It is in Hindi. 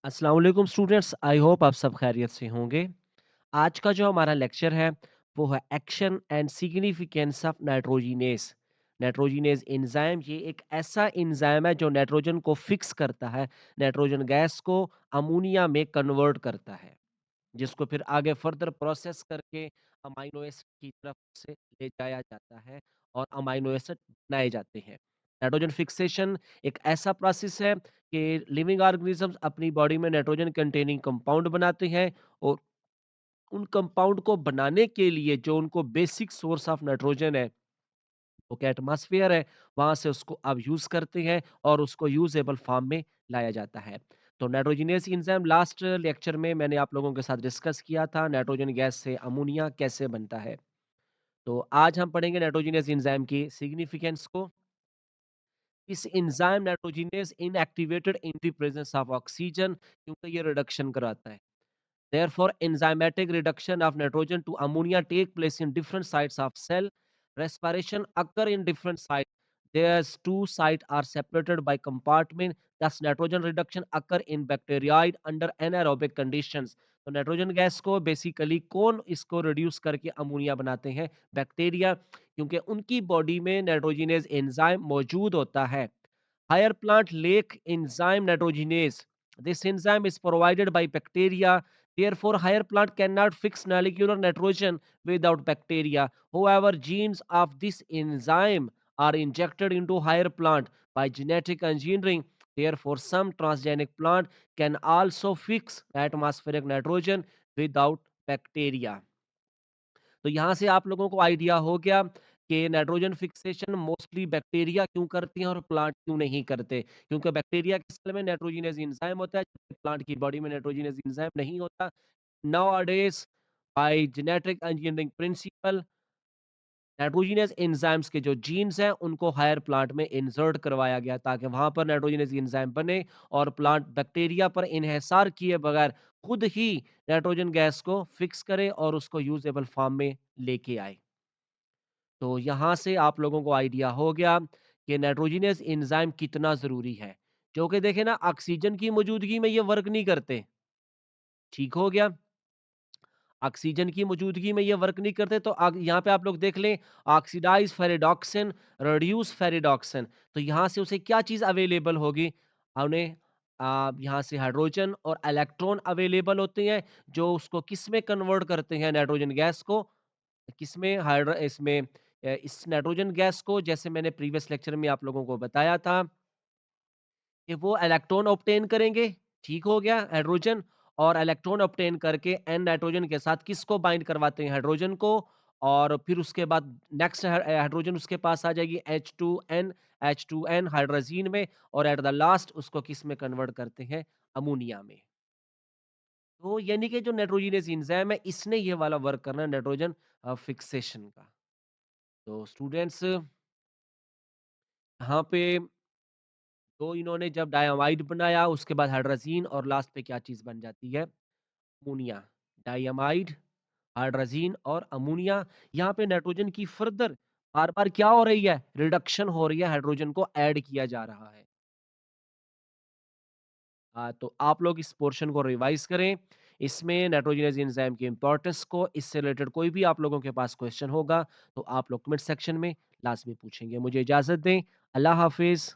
अस्सलाम वालेकुम स्टूडेंट्स, आई होप आप सब खैरियत से होंगे। आज का जो हमारा लेक्चर है वो है action and significance of nitrogenase. Nitrogenase enzyme ये एक ऐसा एंजाइम है जो नाइट्रोजन को फिक्स करता है, नाइट्रोजन गैस को अमोनिया में कन्वर्ट करता है, जिसको फिर आगे फर्दर प्रोसेस करके अमाइनो एसिड की तरफ से ले जाया जाता है और अमाइनो एसिड बनाए जाते हैं। नाइट्रोजन फिक्सेशन एक ऐसा प्रोसेस है कि लिविंग ऑर्गेनिजम्स अपनी बॉडी में नाइट्रोजन कंटेनिंग कंपाउंड बनाते हैं और उन कंपाउंड को बनाने के लिए जो उनको बेसिक सोर्स ऑफ नाइट्रोजन है, वो क्या एटमॉस्फेयर है, वहां से उसको अब यूज करते हैं और उसको यूजेबल फॉर्म में लाया जाता है। तो नाइट्रोजनियस एंजाइम लास्ट लेक्चर में मैंने आप लोगों के साथ डिस्कस किया था, नाइट्रोजन गैस से अमोनिया कैसे बनता है। तो आज हम पढ़ेंगे नाइट्रोजनियस एंजाइम की सिग्निफिकेंस को। इस enzyme nitrogenous inactivated in the presence of oxygen, क्योंकि ये रिडक्शन कराता है। Therefore, enzymatic reduction of nitrogen to ammonia take place in different sites of cell. Respiration occur in different sites. There's two sites are separated by compartment. Thus, nitrogen reduction occur in bacterioid under anaerobic conditions. तो नाइट्रोजन गैस को बेसिकली कौन इसको रिड्यूस करके अमोनिया बनाते हैं? बैक्टीरिया, क्योंकि उनकी बॉडी में नाइट्रोजिनेज एंजाइम मौजूद होता है। Higher plant lack enzyme nitrogenase. This enzyme is provided by bacteria. Therefore, higher plant cannot fix molecular nitrogen without bacteria. However, genes of this enzyme are injected into higher plant by genetic engineering. Therefore, some transgenic plant can also fix atmospheric nitrogen without bacteria. तो यहाँ से आप लोगों को आइडिया हो गया कि नाइट्रोजन फिक्सेशन मोस्टली बैक्टीरिया क्यों करती हैं और प्लांट क्यों नहीं करते, क्योंकि बैक्टीरिया के सेल में नाइट्रोजिनस एंजाइम होता है, जबकि प्लांट की बॉडी में नाइट्रोजिनस एंजाइम नहीं होता। Nowadays by genetic engineering principle, nitrogenous enzymes के जो जीन्स हैं उनको हायर प्लांट में इंसर्ट करवाया गया ताकि वहां पर नाइट्रोजिनस एंजाइम बने और प्लांट बैक्टीरिया पर इन्हिसार किए बगैर खुद ही नाइट्रोजन गैस को फिक्स करे और उसको यूजेबल फॉर्म में लेके आए। तो यहाँ से आप लोगों को आइडिया हो गया कि नाइट्रोजनियस एंजाइम कितना ज़रूरी है, जो कि देखें ना ऑक्सीजन की मौजूदगी में ये वर्क नहीं करते, ठीक हो गया? ऑक्सीजन की मौजूदगी में ये वर्क नहीं करते तो यहाँ पे आप लोग देख लें, ऑक्सीडाइज़ फेरिडॉक्सिन, रिड्यूस फेरिडॉक्सिन, तो यहाँ से उसे क्या चीज़ अवेलेबल होगी? उन्हें यहाँ से हाइड्रोजन और इलेक्ट्रॉन अवेलेबल होते हैं, जो उसको किस में कन्वर्ट करते हैं नाइट्रोजन गैस को, किसमें इसमें इस नाइट्रोजन गैस को जैसे मैंने प्रीवियस लेक्चर में आप लोगों को बताया था कि वो इलेक्ट्रॉन ऑब्टेन करेंगे, ठीक हो गया हाइड्रोजन, और इलेक्ट्रॉन ऑब्टेन करके एन नाइट्रोजन के साथ किसको बाइंड करवाते हैं? हाइड्रोजन को, और फिर उसके बाद नेक्स्ट हाइड्रोजन उसके पास आ जाएगी H2N, H2N हाइड्रोजीन में, और एट द लास्ट उसको किस में कन्वर्ट करते हैं? अमोनिया में। तो यानी कि जो नाइट्रोजनस एंजाइम है इसने ये वाला वर्क करना है नाइट्रोजन फिक्सेशन का। तो स्टूडेंट्स यहाँ पे तो इन्होंने जब डायमाइड बनाया उसके बाद हाइड्रोजीन और लास्ट पे क्या चीज़ बन जाती है? अमोनिया। डायमाइड, हाइड्रोजीन और अमोनिया। यहाँ पे नाइट्रोजन की फर्दर बार-बार क्या हो रही है? रिडक्शन हो रही है, हाइड्रोजन को ऐड किया जा रहा है। तो आप लोग इस पोर्शन को रिवाइज़ करें। इसमें नाइट्रोजनस एंजाइम की इम्पोर्टेंस को इससे रिलेटेड कोई भी आप लोगों के पास क्वेश्चन होगा, तो आप लोग कमेंट सेक्शन में लाज़मी पूछेंगे। मुझे इजाज़त दें। अल्लाह हाफ़िज़।